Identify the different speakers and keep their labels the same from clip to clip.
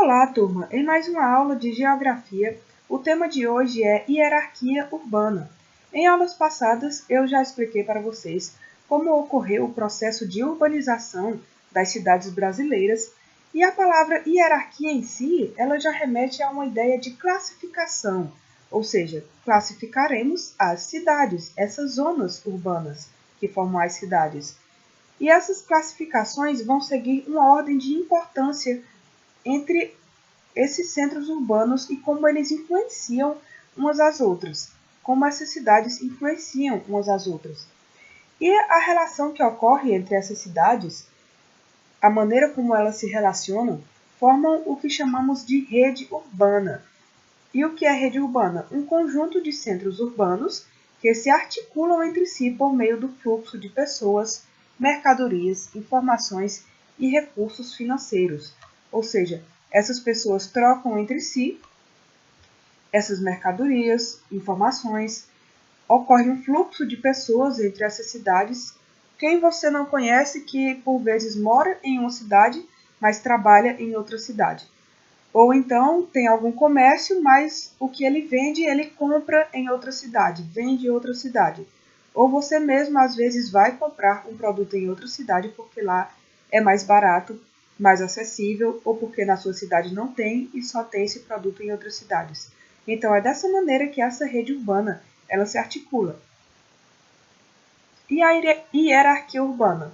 Speaker 1: Olá, turma! Em mais uma aula de Geografia, o tema de hoje é hierarquia urbana. Em aulas passadas, eu já expliquei para vocês como ocorreu o processo de urbanização das cidades brasileiras, e a palavra hierarquia em si, ela já remete a uma ideia de classificação, ou seja, classificaremos as cidades, essas zonas urbanas que formam as cidades. E essas classificações vão seguir uma ordem de importância entre esses centros urbanos e como eles influenciam umas às outras, como essas cidades influenciam umas às outras. E a relação que ocorre entre essas cidades, a maneira como elas se relacionam, formam o que chamamos de rede urbana. E o que é rede urbana? Um conjunto de centros urbanos que se articulam entre si por meio do fluxo de pessoas, mercadorias, informações e recursos financeiros. Ou seja, essas pessoas trocam entre si essas mercadorias, informações, ocorre um fluxo de pessoas entre essas cidades. Quem você não conhece que por vezes mora em uma cidade, mas trabalha em outra cidade. Ou então tem algum comércio, mas o que ele vende, ele compra em outra cidade, vende em outra cidade. Ou você mesmo às vezes vai comprar um produto em outra cidade porque lá é mais barato, mais acessível, ou porque na sua cidade não tem e só tem esse produto em outras cidades. Então é dessa maneira que essa rede urbana ela se articula. E a hierarquia urbana?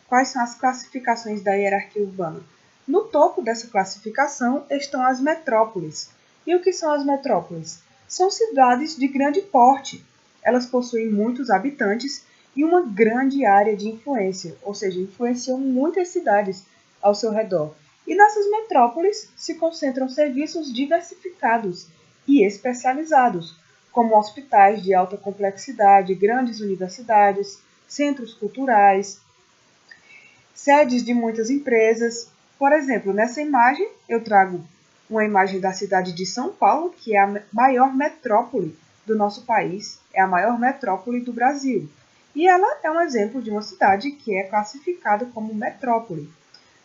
Speaker 1: Quais são as classificações da hierarquia urbana? No topo dessa classificação estão as metrópoles. E o que são as metrópoles? São cidades de grande porte. Elas possuem muitos habitantes e uma grande área de influência, ou seja, influenciam muitas cidades ao seu redor. E nessas metrópoles se concentram serviços diversificados e especializados, como hospitais de alta complexidade, grandes universidades, centros culturais, sedes de muitas empresas. Por exemplo, nessa imagem eu trago uma imagem da cidade de São Paulo, que é a maior metrópole do nosso país, é a maior metrópole do Brasil. E ela é um exemplo de uma cidade que é classificada como metrópole.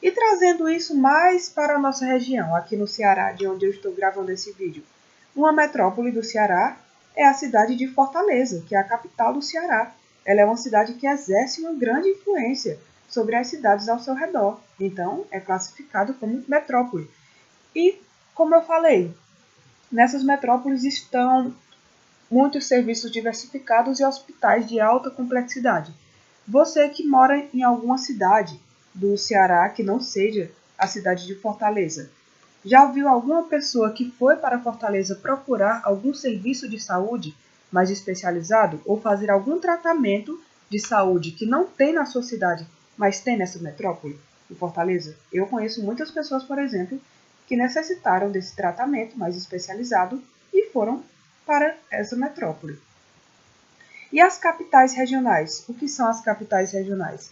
Speaker 1: E trazendo isso mais para a nossa região, aqui no Ceará, de onde eu estou gravando esse vídeo. Uma metrópole do Ceará é a cidade de Fortaleza, que é a capital do Ceará. Ela é uma cidade que exerce uma grande influência sobre as cidades ao seu redor. Então, é classificado como metrópole. E, como eu falei, nessas metrópoles estão muitos serviços diversificados e hospitais de alta complexidade. Você que mora em alguma cidade do Ceará que não seja a cidade de Fortaleza, já viu alguma pessoa que foi para Fortaleza procurar algum serviço de saúde mais especializado ou fazer algum tratamento de saúde que não tem na sua cidade, mas tem nessa metrópole, em Fortaleza? Eu conheço muitas pessoas, por exemplo, que necessitaram desse tratamento mais especializado e foram para essa metrópole. E as capitais regionais? O que são as capitais regionais?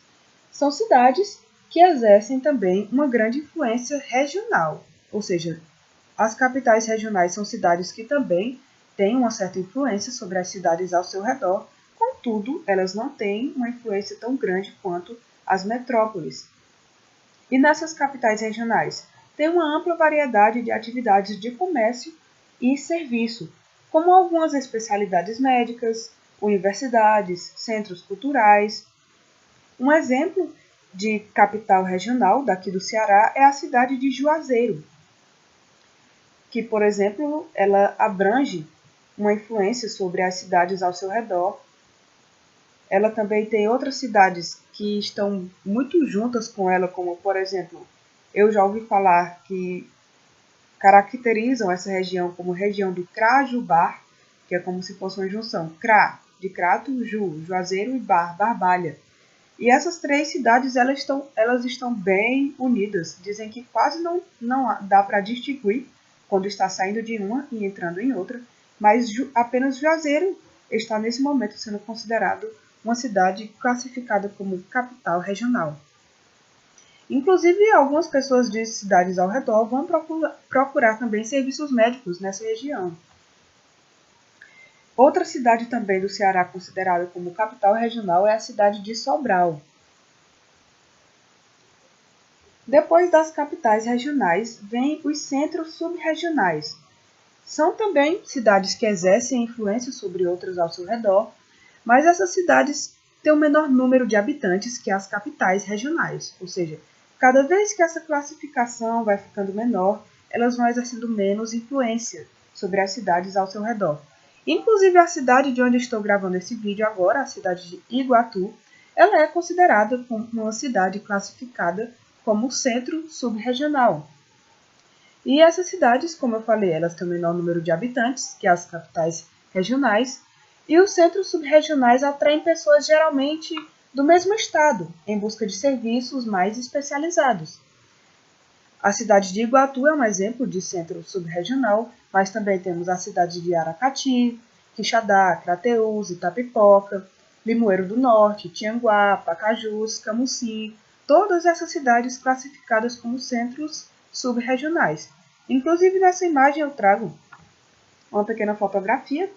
Speaker 1: São cidades que exercem também uma grande influência regional, ou seja, as capitais regionais são cidades que também têm uma certa influência sobre as cidades ao seu redor, contudo, elas não têm uma influência tão grande quanto as metrópoles. E nessas capitais regionais, tem uma ampla variedade de atividades de comércio e serviço, como algumas especialidades médicas, universidades, centros culturais. Um exemplo de capital regional daqui do Ceará é a cidade de Juazeiro, que, por exemplo, ela abrange uma influência sobre as cidades ao seu redor. Ela também tem outras cidades que estão muito juntas com ela, como, por exemplo, eu já ouvi falar que caracterizam essa região como região do Crajubar, que é como se fosse uma junção. Cra, de Crato, Juazeiro e Barbalha. E essas três cidades elas estão bem unidas. Dizem que quase não dá para distinguir quando está saindo de uma e entrando em outra, mas apenas Juazeiro está nesse momento sendo considerado uma cidade classificada como capital regional. Inclusive, algumas pessoas de cidades ao redor vão procurar também serviços médicos nessa região. Outra cidade também do Ceará considerada como capital regional é a cidade de Sobral. Depois das capitais regionais, vêm os centros subregionais. São também cidades que exercem influência sobre outras ao seu redor, mas essas cidades têm um menor número de habitantes que as capitais regionais, ou seja, cada vez que essa classificação vai ficando menor, elas vão exercendo menos influência sobre as cidades ao seu redor. Inclusive a cidade de onde estou gravando esse vídeo agora, a cidade de Iguatu, ela é considerada como uma cidade classificada como centro subregional. E essas cidades, como eu falei, elas têm o menor número de habitantes que as capitais regionais, e os centros subregionais atraem pessoas geralmente do mesmo estado, em busca de serviços mais especializados. A cidade de Iguatu é um exemplo de centro subregional, mas também temos a cidade de Aracati, Quixadá, Crateús, Itapipoca, Limoeiro do Norte, Tianguá, Pacajus, Camusim, todas essas cidades classificadas como centros subregionais. Inclusive nessa imagem eu trago uma pequena fotografia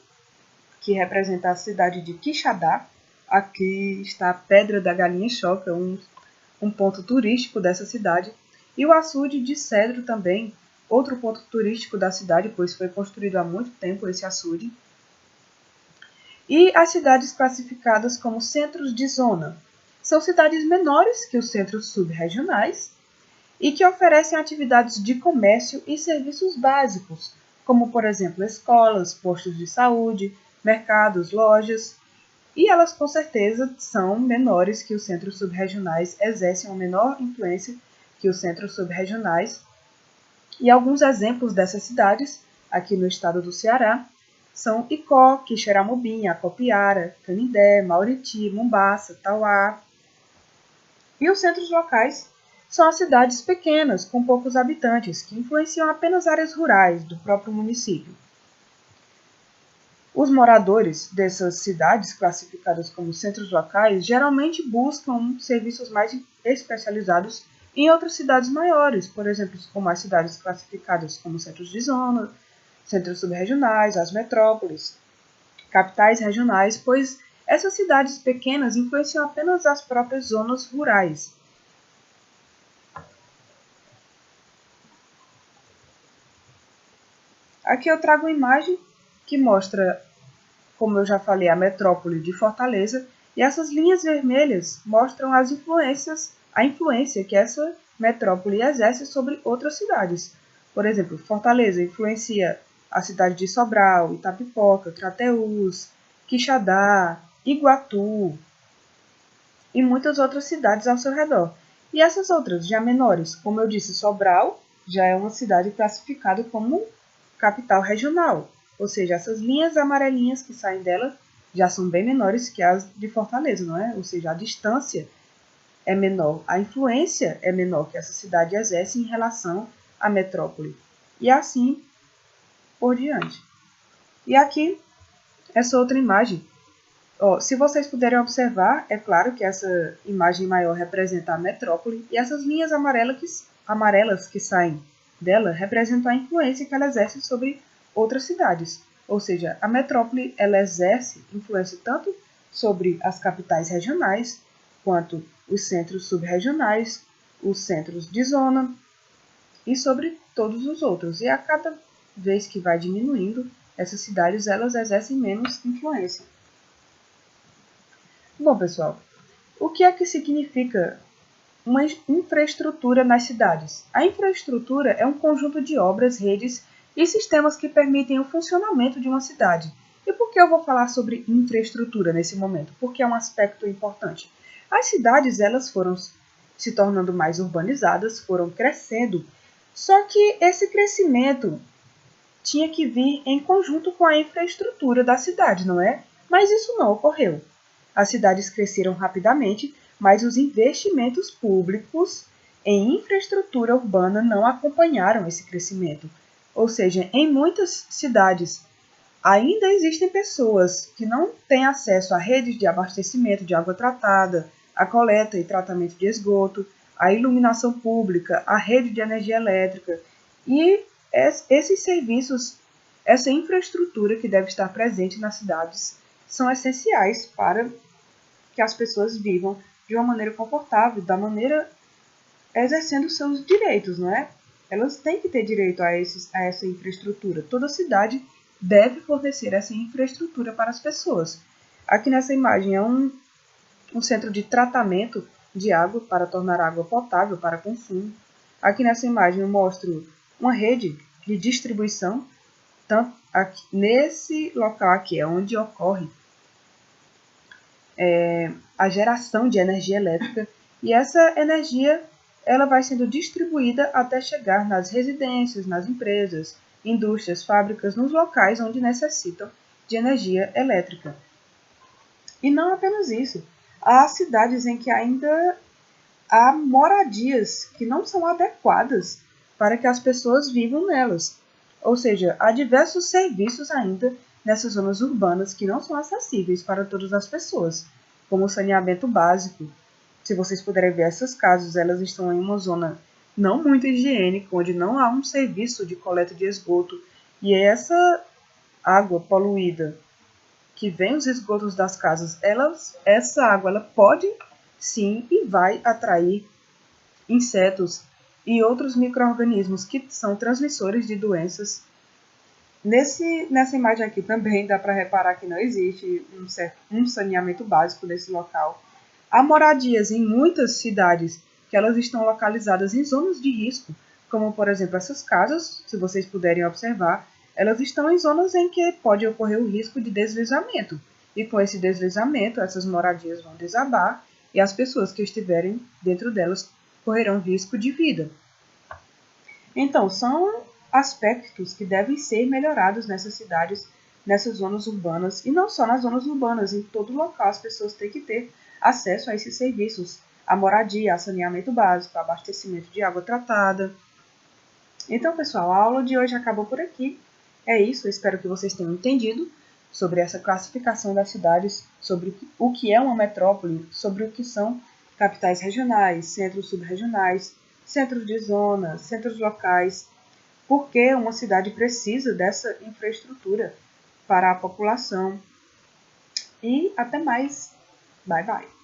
Speaker 1: que representa a cidade de Quixadá. Aqui está a Pedra da Galinha Choca, um ponto turístico dessa cidade, e o açude de Cedro também, outro ponto turístico da cidade, pois foi construído há muito tempo esse açude. E as cidades classificadas como centros de zona. São cidades menores que os centros subregionais e que oferecem atividades de comércio e serviços básicos, como, por exemplo, escolas, postos de saúde, mercados, lojas. E elas, com certeza, são menores que os centros subregionais, exercem uma menor influência que os centros subregionais. E alguns exemplos dessas cidades, aqui no estado do Ceará, são Icó, Quixeramobim, Acopiara, Canindé, Mauriti, Mombaça, Tauá. E os centros locais são as cidades pequenas, com poucos habitantes, que influenciam apenas áreas rurais do próprio município. Os moradores dessas cidades, classificadas como centros locais, geralmente buscam serviços mais especializados em outras cidades maiores, por exemplo, como as cidades classificadas como centros de zona, centros subregionais, as metrópoles, capitais regionais, pois essas cidades pequenas influenciam apenas as próprias zonas rurais. Aqui eu trago uma imagem que mostra, como eu já falei, a metrópole de Fortaleza, e essas linhas vermelhas mostram a influência que essa metrópole exerce sobre outras cidades. Por exemplo, Fortaleza influencia a cidade de Sobral, Itapipoca, Crateús, Quixadá, Iguatu e muitas outras cidades ao seu redor. E essas outras, já menores, como eu disse, Sobral já é uma cidade classificada como capital regional, ou seja, essas linhas amarelinhas que saem dela já são bem menores que as de Fortaleza, não é? Ou seja, a distância é menor, a influência é menor que essa cidade exerce em relação à metrópole. E assim por diante. E aqui, essa outra imagem. Se vocês puderem observar, é claro que essa imagem maior representa a metrópole e essas linhas amarelas que saem dela representam a influência que ela exerce sobre outras cidades. Ou seja, a metrópole ela exerce influência tanto sobre as capitais regionais, quanto os centros subregionais, os centros de zona e sobre todos os outros. E a cada vez que vai diminuindo, essas cidades elas exercem menos influência. Bom, pessoal, o que é que significa uma infraestrutura nas cidades? A infraestrutura é um conjunto de obras, redes e sistemas que permitem o funcionamento de uma cidade. E por que eu vou falar sobre infraestrutura nesse momento? Porque é um aspecto importante. As cidades elas foram se tornando mais urbanizadas, foram crescendo, só que esse crescimento tinha que vir em conjunto com a infraestrutura da cidade, não é? Mas isso não ocorreu. As cidades cresceram rapidamente, mas os investimentos públicos em infraestrutura urbana não acompanharam esse crescimento. Ou seja, em muitas cidades ainda existem pessoas que não têm acesso a redes de abastecimento de água tratada, a coleta e tratamento de esgoto, a iluminação pública, a rede de energia elétrica. E esses serviços, essa infraestrutura que deve estar presente nas cidades, são essenciais para que as pessoas vivam de uma maneira confortável, da maneira exercendo seus direitos, não é? Elas têm que ter direito a essa infraestrutura. Toda cidade deve fornecer essa infraestrutura para as pessoas. Aqui nessa imagem é um centro de tratamento de água para tornar a água potável para consumo. Aqui nessa imagem eu mostro uma rede de distribuição. Tanto aqui, nesse local aqui é onde ocorre a geração de energia elétrica, e essa energia ela vai sendo distribuída até chegar nas residências, nas empresas, indústrias, fábricas, nos locais onde necessitam de energia elétrica. E não apenas isso, há cidades em que ainda há moradias que não são adequadas para que as pessoas vivam nelas. Ou seja, há diversos serviços ainda nessas zonas urbanas que não são acessíveis para todas as pessoas, como o saneamento básico. Se vocês puderem ver essas casas, elas estão em uma zona não muito higiênica, onde não há um serviço de coleta de esgoto, e essa água poluída que vem os esgotos das casas, essa água ela pode sim e vai atrair insetos e outros micro-organismos que são transmissores de doenças. Nessa imagem aqui também dá para reparar que não existe um saneamento básico nesse local. Há moradias em muitas cidades que elas estão localizadas em zonas de risco, como por exemplo essas casas, se vocês puderem observar, elas estão em zonas em que pode ocorrer o risco de deslizamento. E com esse deslizamento, essas moradias vão desabar e as pessoas que estiverem dentro delas correrão risco de vida. Então, são aspectos que devem ser melhorados nessas cidades, nessas zonas urbanas, e não só nas zonas urbanas, em todo local as pessoas têm que ter acesso a esses serviços, a moradia, a saneamento básico, a abastecimento de água tratada. Então, pessoal, a aula de hoje acabou por aqui. É isso, eu espero que vocês tenham entendido sobre essa classificação das cidades, sobre o que é uma metrópole, sobre o que são capitais regionais, centros subregionais, centros de zona, centros locais, por que uma cidade precisa dessa infraestrutura para a população. E até mais. Bye, bye.